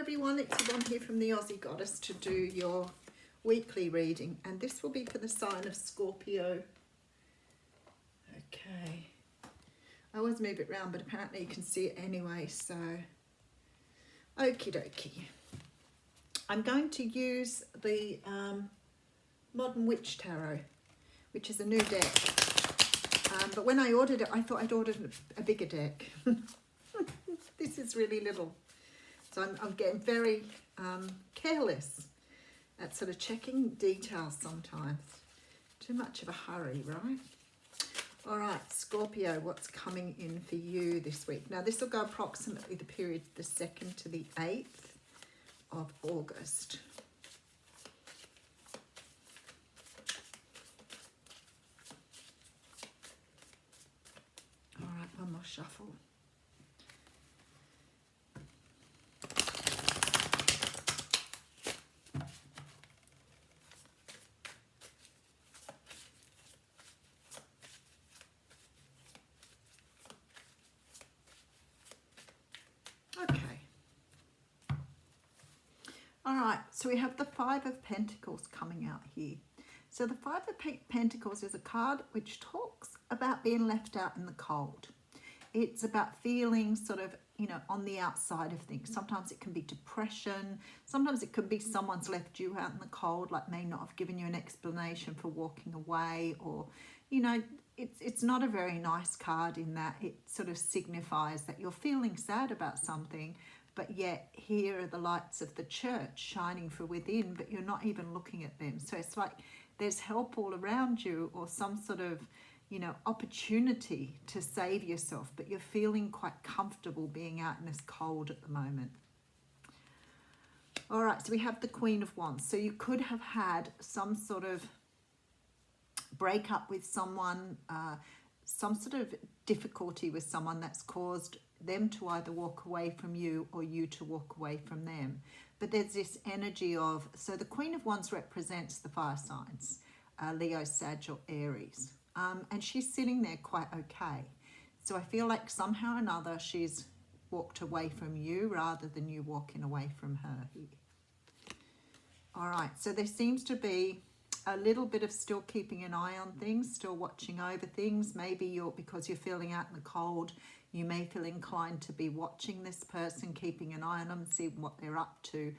everyone, it's Yvonne here from the Aussie Goddess to do your weekly reading, and this will be for the sign of Scorpio. Okay, I always move it round, but apparently you can see it anyway, so okie dokie. I'm going to use the Modern Witch Tarot, which is a new deck, but when I ordered it I thought I'd ordered a bigger deck. This is really little. So I'm getting very careless at sort of checking details sometimes. Too much of a hurry, right? All right, Scorpio, what's coming in for you this week? Now, this will go approximately the period the 2nd to the 8th of August. All right, one more shuffle. All right, so we have the Five of Pentacles coming out here. So the Five of Pentacles is a card which talks about being left out in the cold. It's about feeling sort of, you know, on the outside of things. Sometimes it can be depression. Sometimes it could be someone's left you out in the cold, like may not have given you an explanation for walking away, or, you know, it's not a very nice card in that it sort of signifies that you're feeling sad about something, but yet here are the lights of the church shining from within, but you're not even looking at them. So it's like there's help all around you, or some sort of, you know, opportunity to save yourself, but you're feeling quite comfortable being out in this cold at the moment. All right, so we have the Queen of Wands. So you could have had some sort of breakup with someone, some sort of difficulty with someone that's caused them to either walk away from you or you to walk away from them. But there's this energy of, so the Queen of Wands represents the fire signs, Leo, Sag or Aries. And she's sitting there quite okay. So I feel like somehow or another she's walked away from you rather than you walking away from her here. All right, so there seems to be a little bit of still keeping an eye on things, still watching over things. Maybe because you're feeling out in the cold, you may feel inclined to be watching this person, keeping an eye on them, seeing what they're up to.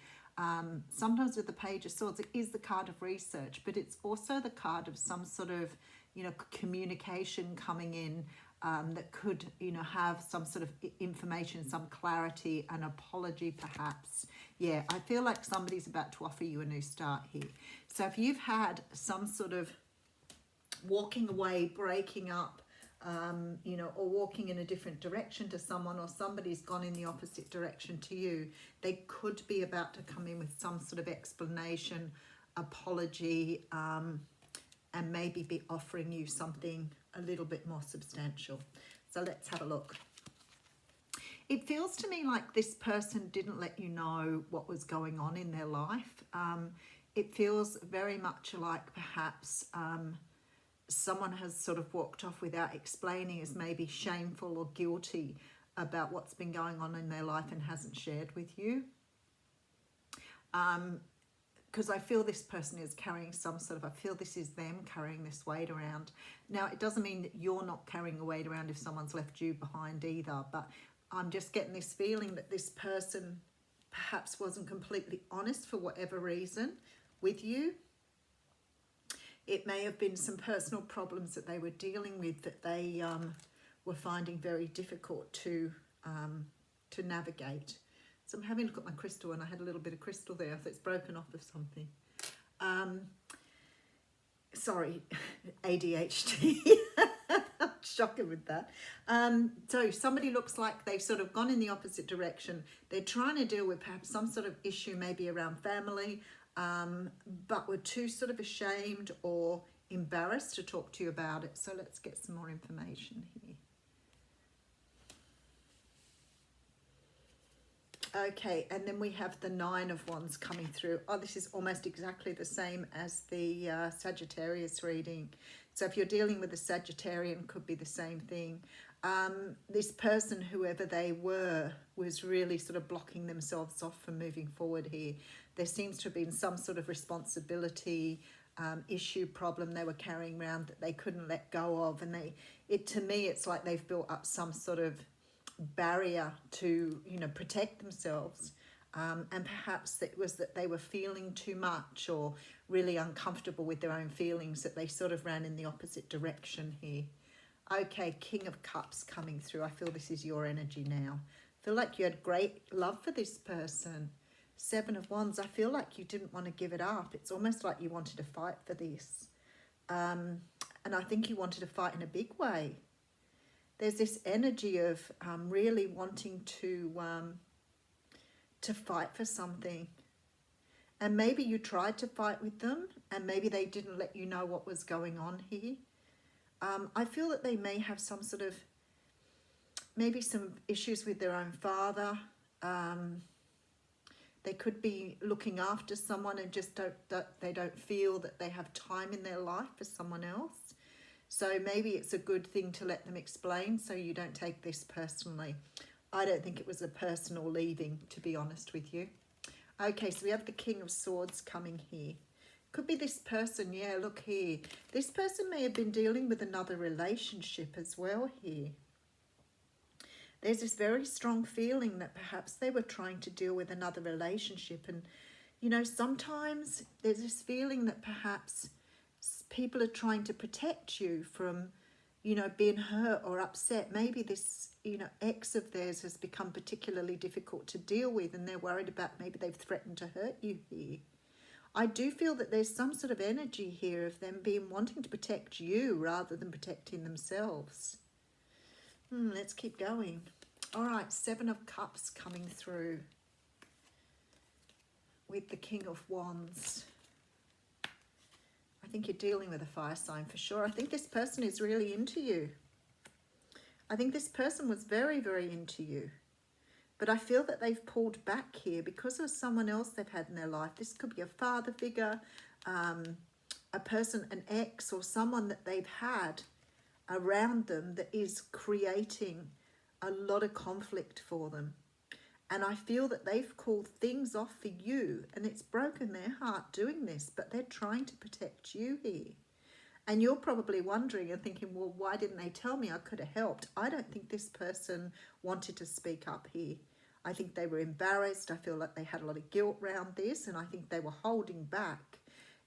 Sometimes with the Page of Swords, it is the card of research, but it's also the card of some sort of, you know, communication coming in that could, you know, have some sort of information, some clarity, an apology perhaps. Yeah, I feel like somebody's about to offer you a new start here. So if you've had some sort of walking away, breaking up, you know, or walking in a different direction to someone, or somebody's gone in the opposite direction to you, they could be about to come in with some sort of explanation, apology, and maybe be offering you something a little bit more substantial. So let's have a look. It feels to me like this person didn't let you know what was going on in their life. It feels very much like perhaps someone has sort of walked off without explaining, is maybe shameful or guilty about what's been going on in their life and hasn't shared with you. Because I feel this person is carrying some sort of, I feel this is them carrying this weight around. Now, it doesn't mean that you're not carrying a weight around if someone's left you behind either, but I'm just getting this feeling that this person perhaps wasn't completely honest for whatever reason with you. It may have been some personal problems that they were dealing with that they were finding very difficult to navigate. So I'm having a look at my crystal, and I had a little bit of crystal there, so it's broken off of something. Sorry, ADHD. Shocking with that. So somebody looks like they've sort of gone in the opposite direction. They're trying to deal with perhaps some sort of issue, maybe around family, but were too sort of ashamed or embarrassed to talk to you about it. So let's get some more information here. Okay, and then we have the Nine of Wands coming through. Oh, this is almost exactly the same as the Sagittarius reading. So if you're dealing with a Sagittarian, could be the same thing. This person, whoever they were, was really sort of blocking themselves off from moving forward here. There seems to have been some sort of responsibility issue, problem they were carrying around that they couldn't let go of, and to me it's like they've built up some sort of barrier to, you know, protect themselves, and perhaps it was that they were feeling too much or really uncomfortable with their own feelings, that they sort of ran in the opposite direction here. Okay, King of Cups coming through. I feel this is your energy now. I feel like you had great love for this person. Seven of Wands, I feel like you didn't want to give it up. It's almost like you wanted to fight for this. And I think you wanted to fight in a big way. There's this energy of really wanting to fight for something. And maybe you tried to fight with them and maybe they didn't let you know what was going on here. I feel that they may have some sort of, maybe some issues with their own father. They could be looking after someone and just they don't feel that they have time in their life for someone else. So maybe it's a good thing to let them explain so you don't take this personally. I don't think it was a personal leaving, to be honest with you. Okay, so we have the King of Swords coming here. Could be this person, yeah, look here. This person may have been dealing with another relationship as well here. There's this very strong feeling that perhaps they were trying to deal with another relationship. And, you know, sometimes there's this feeling that perhaps people are trying to protect you from, you know, being hurt or upset. Maybe this, you know, ex of theirs has become particularly difficult to deal with and they're worried about maybe they've threatened to hurt you here. I do feel that there's some sort of energy here of them wanting to protect you rather than protecting themselves. Let's keep going. All right, Seven of Cups coming through with the King of Wands. I think you're dealing with a fire sign for sure. I think this person is really into you. I think this person was very, very into you. But I feel that they've pulled back here because of someone else they've had in their life. This could be a father figure, a person, an ex, or someone that they've had around them that is creating a lot of conflict for them. And I feel that they've called things off for you and it's broken their heart doing this, but they're trying to protect you here. And you're probably wondering and thinking, well, why didn't they tell me? I could have helped. I don't think this person wanted to speak up here. I think they were embarrassed. I feel like they had a lot of guilt around this and I think they were holding back.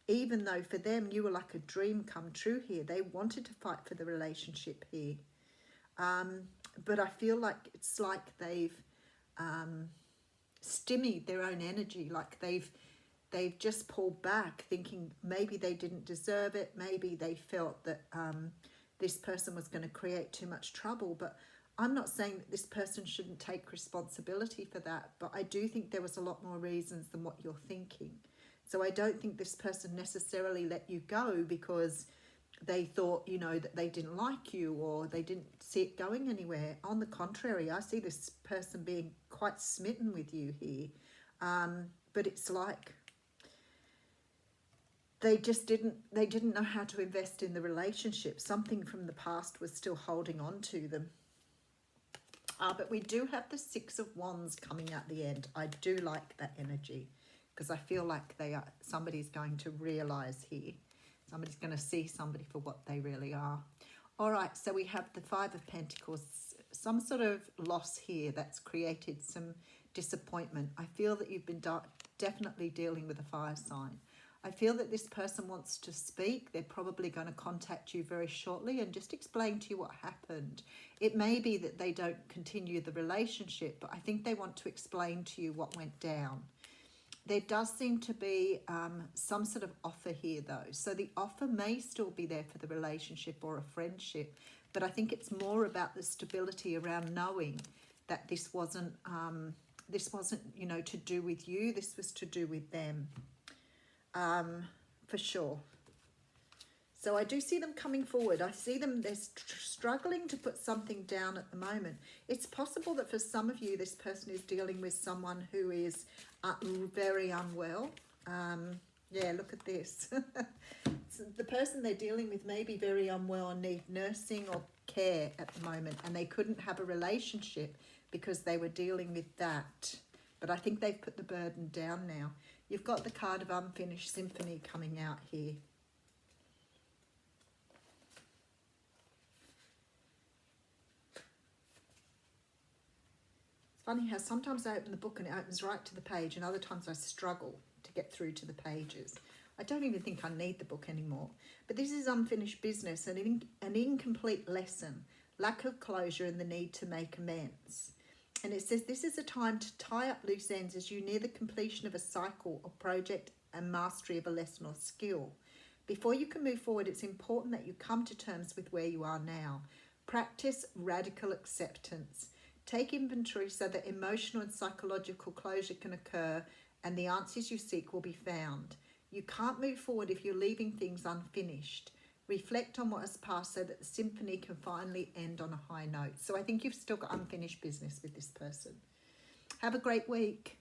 Even though for them, you were like a dream come true here. They wanted to fight for the relationship here. But I feel like it's like they've stymied their own energy, like they've just pulled back thinking maybe they didn't deserve it, maybe they felt that this person was going to create too much trouble. But I'm not saying that this person shouldn't take responsibility for that, but I do think there was a lot more reasons than what you're thinking. So I don't think this person necessarily let you go because they thought, you know, that they didn't like you or they didn't see it going anywhere. On the contrary, I see this person being quite smitten with you here. But it's like they didn't know how to invest in the relationship. Something from the past was still holding on to them. But we do have the Six of Wands coming at the end. I do like that energy because I feel like somebody's going to realise here. Somebody's going to see somebody for what they really are. All right, so we have the Five of Pentacles. Some sort of loss here that's created some disappointment. I feel that you've been definitely dealing with a fire sign. I feel that this person wants to speak. They're probably going to contact you very shortly and just explain to you what happened. It may be that they don't continue the relationship, but I think they want to explain to you what went down. There does seem to be some sort of offer here though. So the offer may still be there for the relationship or a friendship, but I think it's more about the stability around knowing that this wasn't, you know, to do with you. This was to do with them, for sure. So I do see them coming forward. I see them, they're struggling to put something down at the moment. It's possible that for some of you, this person is dealing with someone who is very unwell. Yeah, look at this. So the person they're dealing with may be very unwell and need nursing or care at the moment, and they couldn't have a relationship because they were dealing with that. But I think they've put the burden down now. You've got the card of Unfinished Symphony coming out here. It's funny how sometimes I open the book and it opens right to the page, and other times I struggle to get through to the pages. I don't even think I need the book anymore. But this is unfinished business, an incomplete lesson, lack of closure, and the need to make amends. And it says this is a time to tie up loose ends as you near the completion of a cycle or project and mastery of a lesson or skill. Before you can move forward, it's important that you come to terms with where you are now. Practice radical acceptance. Take inventory so that emotional and psychological closure can occur and the answers you seek will be found. You can't move forward if you're leaving things unfinished. Reflect on what has passed so that the symphony can finally end on a high note. So I think you've still got unfinished business with this person. Have a great week.